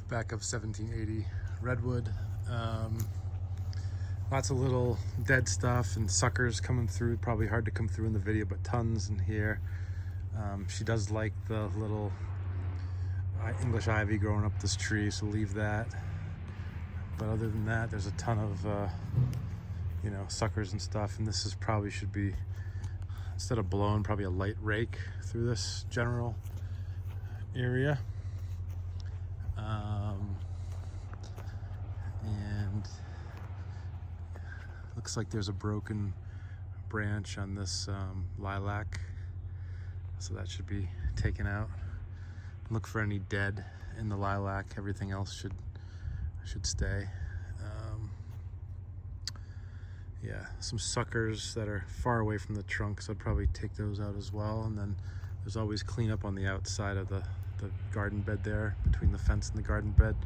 back of 1780 Redwood. Lots of little dead stuff and suckers coming through. Probably hard to come through in the video, but tons in here. She does like the little English ivy growing up this tree, so leave that. But other than that, there's a ton of you know, suckers and stuff, and this is probably should be, instead of blowing, probably a light rake through this general area. And looks like there's a broken branch on this lilac, so that should be taken out. Look for any dead in the lilac. Everything else should stay. Yeah, some suckers that are far away from the trunk, so I'd probably take those out as well. And then there's always cleanup on the outside of the garden bed there, between the fence and the garden bed,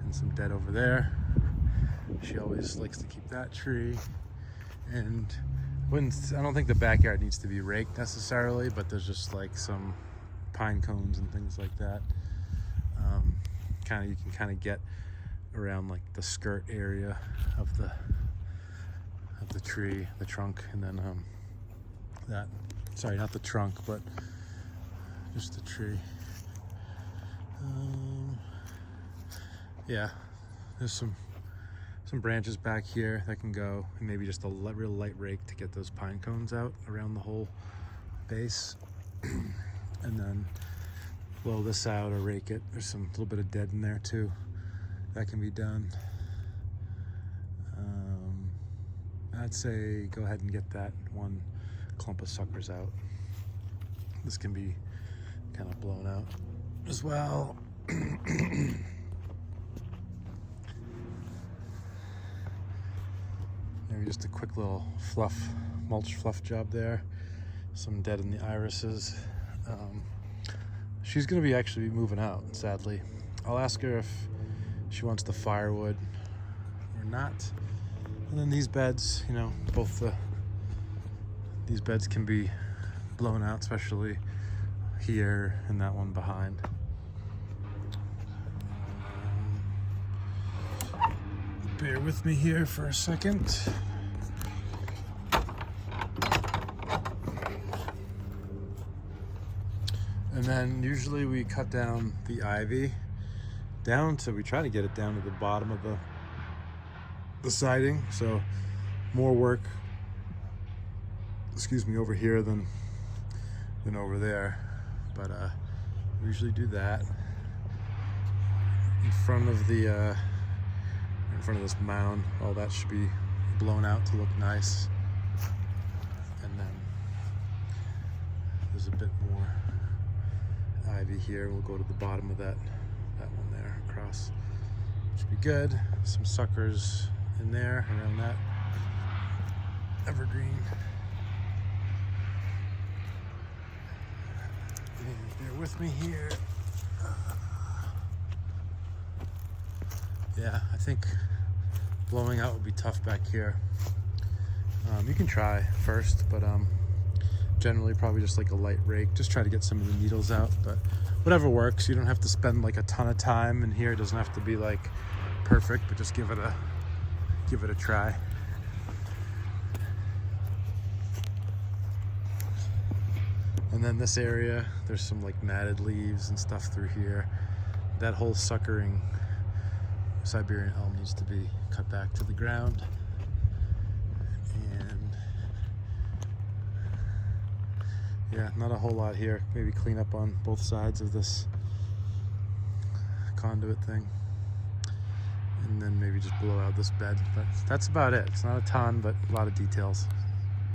and some dead over there. She always likes to keep that tree. And I don't think the backyard needs to be raked necessarily, but there's just like some pine cones and things like that. You can kind of get around like the skirt area of the tree, the trunk, and then sorry, not the trunk, but just the tree. Yeah, there's some branches back here that can go, and maybe just a real light rake to get those pine cones out around the whole base. And then blow this out or rake it. There's some little bit of dead in there too. That can be done. I'd say go ahead and get that one clump of suckers out. This can be kind of blown out as well. Maybe just a quick little mulch fluff job there. Some dead in the irises. She's gonna be actually moving out, sadly. I'll ask her if she wants the firewood or not. And then these beds, you know, these beds can be blown out, especially here and that one behind. Bear with me here for a second. And then usually we cut down the ivy down, so we try to get it down to the bottom of the siding, so more work, excuse me, over here than over there. But we usually do that in front of this mound. All that should be blown out to look nice. And then there's a bit more ivy here. We'll go to the bottom of that one there across. Should be good. Some suckers in there around that evergreen. And bear with me here. Yeah, I think blowing out would be tough back here. You can try first, but generally probably just like a light rake. Just try to get some of the needles out, but whatever works. You don't have to spend like a ton of time in here. It doesn't have to be like perfect, but just give it a try. And then this area, there's some like matted leaves and stuff through here. That whole suckering Siberian elm needs to be cut back to the ground. And yeah, not a whole lot here. Maybe clean up on both sides of this conduit thing. And then maybe just blow out this bed. But that's about it. It's not a ton, but a lot of details.